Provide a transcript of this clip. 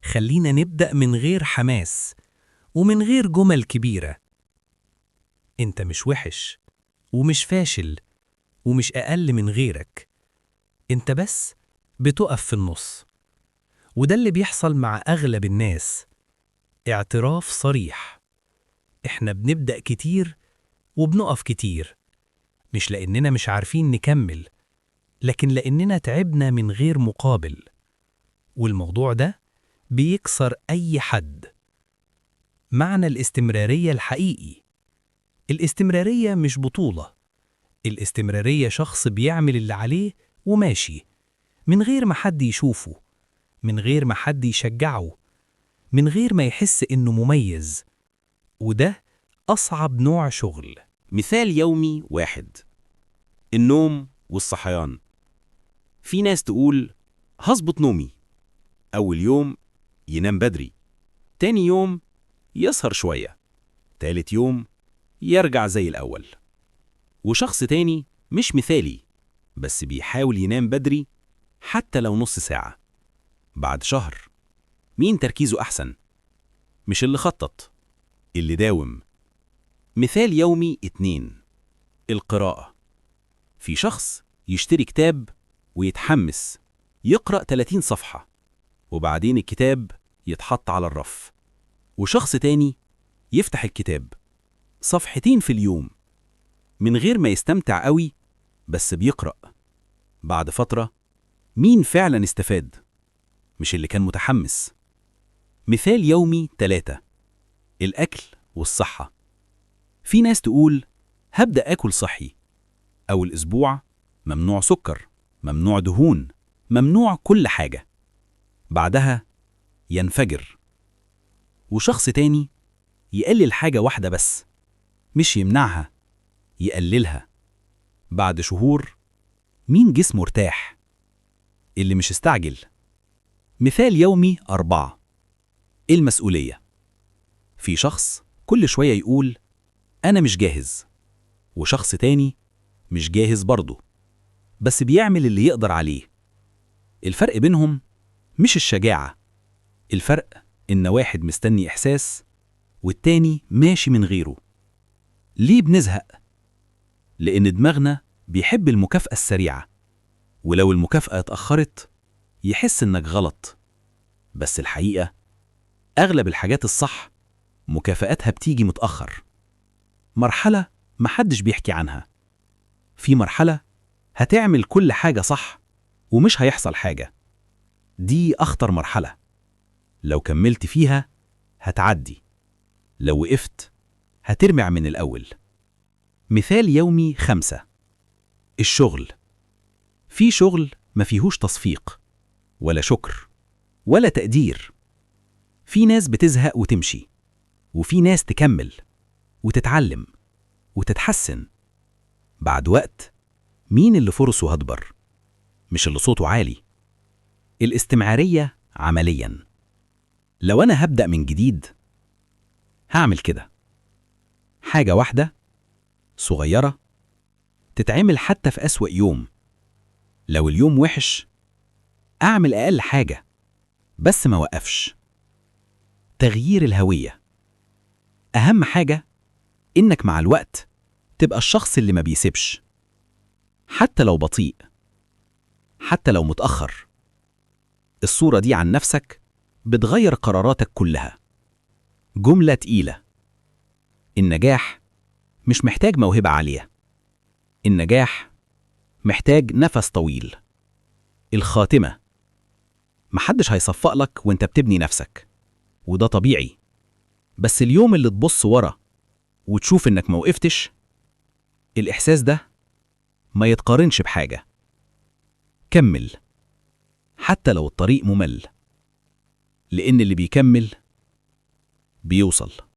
خلينا نبدأ من غير حماس ومن غير جمل كبيرة. انت مش وحش ومش فاشل ومش أقل من غيرك، انت بس بتقف في النص. وده اللي بيحصل مع أغلب الناس. اعتراف صريح. احنا بنبدأ كتير وبنقف كتير، مش لأننا مش عارفين نكمل، لكن لأننا تعبنا من غير مقابل. والموضوع ده بيكسر أي حد. معنى الاستمرارية الحقيقي: الاستمرارية مش بطولة، الاستمرارية شخص بيعمل اللي عليه وماشي، من غير ما حد يشوفه، من غير ما حد يشجعه، من غير ما يحس إنه مميز. وده أصعب نوع شغل. مثال يومي واحد: النوم والصحيان. في ناس تقول هظبط نومي، أول يوم ينام بدري، تاني يوم يسهر شوية، تالت يوم يرجع زي الأول. وشخص تاني مش مثالي، بس بيحاول ينام بدري حتى لو نص ساعة. بعد شهر، مين تركيزه أحسن؟ مش اللي خطط، اللي داوم. مثال يومي اتنين: القراءة. في شخص يشتري كتاب ويتحمس يقرأ 30 صفحة، وبعدين الكتاب يتحط على الرف. وشخص تاني يفتح الكتاب صفحتين في اليوم من غير ما يستمتع قوي، بس بيقرأ. بعد فترة، مين فعلا استفاد؟ مش اللي كان متحمس. مثال يومي 3: الأكل والصحة. في ناس تقول هبدأ أكل صحي، أول أسبوع ممنوع سكر، ممنوع دهون، ممنوع كل حاجة. بعدها ينفجر. وشخص تاني يقلل حاجة واحدة بس، مش يمنعها، يقللها. بعد شهور، مين جسمه ارتاح؟ اللي مش استعجل. مثال يومي 4: المسؤولية. في شخص كل شوية يقول أنا مش جاهز، وشخص تاني مش جاهز برضه، بس بيعمل اللي يقدر عليه. الفرق بينهم مش الشجاعة، الفرق إن واحد مستني إحساس والتاني ماشي من غيره. ليه بنزهق؟ لأن دماغنا بيحب المكافأة السريعة، ولو المكافأة اتأخرت يحس إنك غلط. بس الحقيقة أغلب الحاجات الصح مكافأتها بتيجي متأخر. مرحلة محدش بيحكي عنها. في مرحلة هتعمل كل حاجة صح ومش هيحصل حاجة. دي أخطر مرحلة. لو كملت فيها هتعدي، لو وقفت هترمع من الأول. مثال يومي 5: الشغل. في شغل ما فيهوش تصفيق ولا شكر ولا تقدير. في ناس بتزهق وتمشي، وفي ناس تكمل وتتعلم وتتحسن. بعد وقت، مين اللي فرصه هتبر؟ مش اللي صوته عالي. الاستمرارية عملياً. لو أنا هبدأ من جديد هعمل كده: حاجة واحدة صغيرة تتعمل حتى في أسوأ يوم. لو اليوم وحش، أعمل أقل حاجة بس ما وقفش. تغيير الهوية. أهم حاجة إنك مع الوقت تبقى الشخص اللي ما بيسيبش، حتى لو بطيء، حتى لو متأخر. الصورة دي عن نفسك بتغير قراراتك كلها. جملة تقيلة: النجاح مش محتاج موهبة عالية، النجاح محتاج نفس طويل. الخاتمة: محدش هيصفق لك وانت بتبني نفسك، وده طبيعي. بس اليوم اللي تبص ورا وتشوف انك موقفتش، الإحساس ده ما يتقارنش بحاجة. كمل حتى لو الطريق ممل، لأن اللي بيكمل بيوصل.